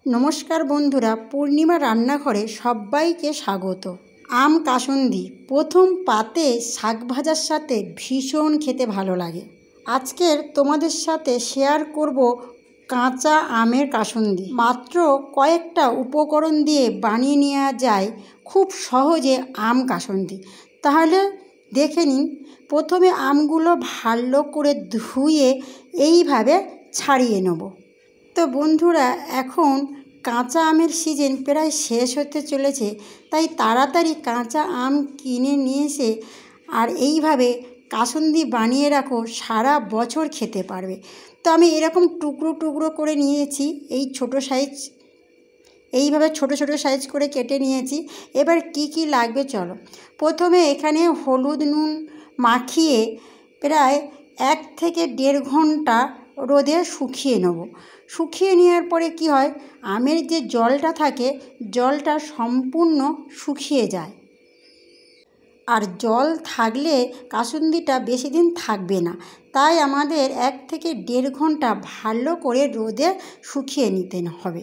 নমস্কার বন্ধুরা, পূর্ণিমা রান্নাঘরে সবাইকে স্বাগত। আম কাসুন্দি প্রথম পাতে শাক ভাজার সাথে ভীষণ খেতে ভালো লাগে। আজকের তোমাদের সাথে শেয়ার করব কাঁচা আমের কাসুন্দি। মাত্র কয়েকটা উপকরণ দিয়ে বানিয়ে নেওয়া যায় খুব সহজে আম কাসুন্দি। তাহলে দেখে নিন। প্রথমে আমগুলো ভালো করে ধুয়ে এইভাবে ছাড়িয়ে নেব। তো বন্ধুরা, এখন কাঁচা আমের সিজন প্রায় শেষ হতে চলেছে, তাই তাড়াতাড়ি কাঁচা আম কিনে নিয়ে এসে আর এইভাবে কাসুন্দি বানিয়ে রাখো, সারা বছর খেতে পারবে। তো আমি এরকম টুকরো টুকরো করে নিয়েছি, এই ছোট সাইজ, এইভাবে ছোট ছোট সাইজ করে কেটে নিয়েছি। এবার কি কি লাগবে চলো। প্রথমে এখানে হলুদ নুন মাখিয়ে প্রায় 1 থেকে 1.5 ঘন্টা রোদে শুকিয়ে নেব। শুকিয়ে নেওয়ার পরে কি হয়, আমের যে জলটা থাকে জলটা সম্পূর্ণ শুকিয়ে যায়। আর জল থাকলে কাসুন্দিটা বেশি দিন থাকবে না, তাই আমাদের 1 থেকে 1.5 ঘন্টা ভালো করে রোদে শুকিয়ে নিতে হবে।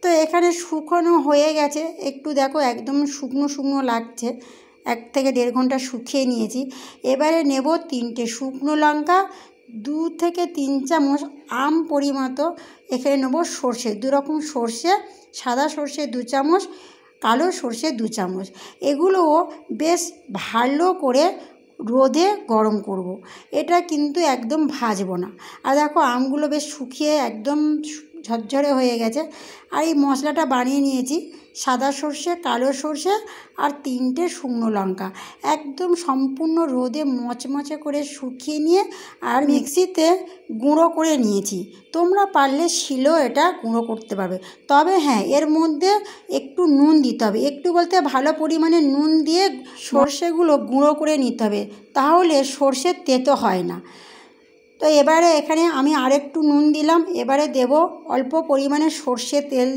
তো এখানে শুকনো হয়ে গেছে, একটু দেখো একদম শুকনো শুকনো লাগছে। 1 থেকে 1.5 ঘন্টা শুকিয়ে নিয়েছি। এবারে নেব 3টে শুকনো লঙ্কা, 2 থেকে 3 চামচ আম পরিমাণ এখানে নেব সর্ষে, 2 রকম সর্ষে, সাদা সর্ষে 2 চামচ, কালো সর্ষে 2 চামচ। এগুলোও বেশ ভালো করে রোদে গরম করব। এটা কিন্তু একদম ভাজবো না। আর দেখো আমগুলো বেশ শুকিয়ে একদম ঝরঝরে হয়ে গেছে। আর এই মশলাটা বানিয়ে নিয়েছি, সাদা সর্ষে, কালো সর্ষে আর 3টে শুকনো লঙ্কা, একদম সম্পূর্ণ রোদে মচমচে করে শুকিয়ে নিয়ে আর মিক্সিতে গুঁড়ো করে নিয়েছি। তোমরা পারলে শিলেও এটা গুঁড়ো করতে পারবে। তবে হ্যাঁ, এর মধ্যে একটু নুন দিতে হবে, একটু বলতে ভালো পরিমাণে নুন দিয়ে সর্ষেগুলো গুঁড়ো করে নিতে হবে, তাহলে সর্ষের তেতো হয় না। তো এবারে এখানে আমি আরেকটু নুন দিলাম। এবারে দেব অল্প পরিমাণে সর্ষের তেল,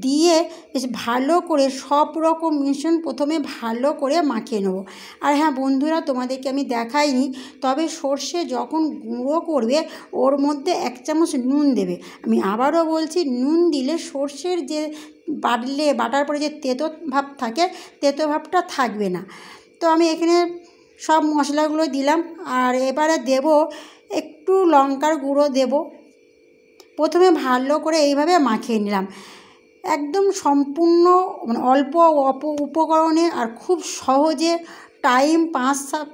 দিয়ে বেশ ভালো করে সব রকম মিশ্রণ প্রথমে ভালো করে মাখিয়ে নেব। আর হ্যাঁ বন্ধুরা, তোমাদেরকে আমি দেখাইনি, তবে সর্ষে যখন গুঁড়ো করবে ওর মধ্যে 1 চামচ নুন দেবে। আমি আবারও বলছি, নুন দিলে সর্ষের যে বাটার পরে যে তেতো ভাব থাকে, তেতো ভাবটা থাকবে না। তো আমি এখানে সব মশলাগুলো দিলাম। আর এবারে দেব একটু লঙ্কার গুঁড়ো দেব। প্রথমে ভালো করে এইভাবে মাখিয়ে নিলাম, একদম সম্পূর্ণ অল্প উপকরণে আর খুব সহজে। টাইম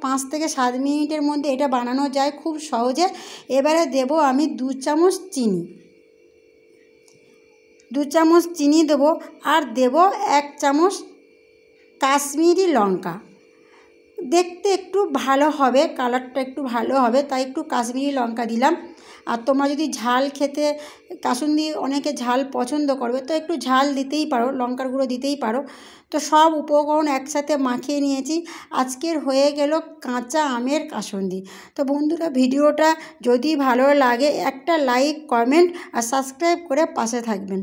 5 থেকে 7 মিনিটের মধ্যে এটা বানানো যায় খুব সহজে। এবারে দেব আমি 2 চামচ চিনি, 2 চামচ চিনি দেবো। আর দেব 1 চামচ কাশ্মীরি লঙ্কা। দেখতে একটু ভালো হবে, কালারটা একটু ভালো হবে, তাই একটু কাশ্মীরি লঙ্কা দিলাম। আর তোমরা যদি ঝাল খেতে, কাসুন্দি অনেকে ঝাল পছন্দ করবে, তো একটু ঝাল দিতেই পারো, লঙ্কার গুঁড়ো দিতেই পারো। তো সব উপকরণ একসাথে মাখিয়ে নিয়েছি। আজকের হয়ে গেল কাঁচা আমের কাসুন্দি। তো বন্ধুরা, ভিডিওটা যদি ভালো লাগে একটা লাইক, কমেন্ট আর সাবস্ক্রাইব করে পাশে থাকবেন।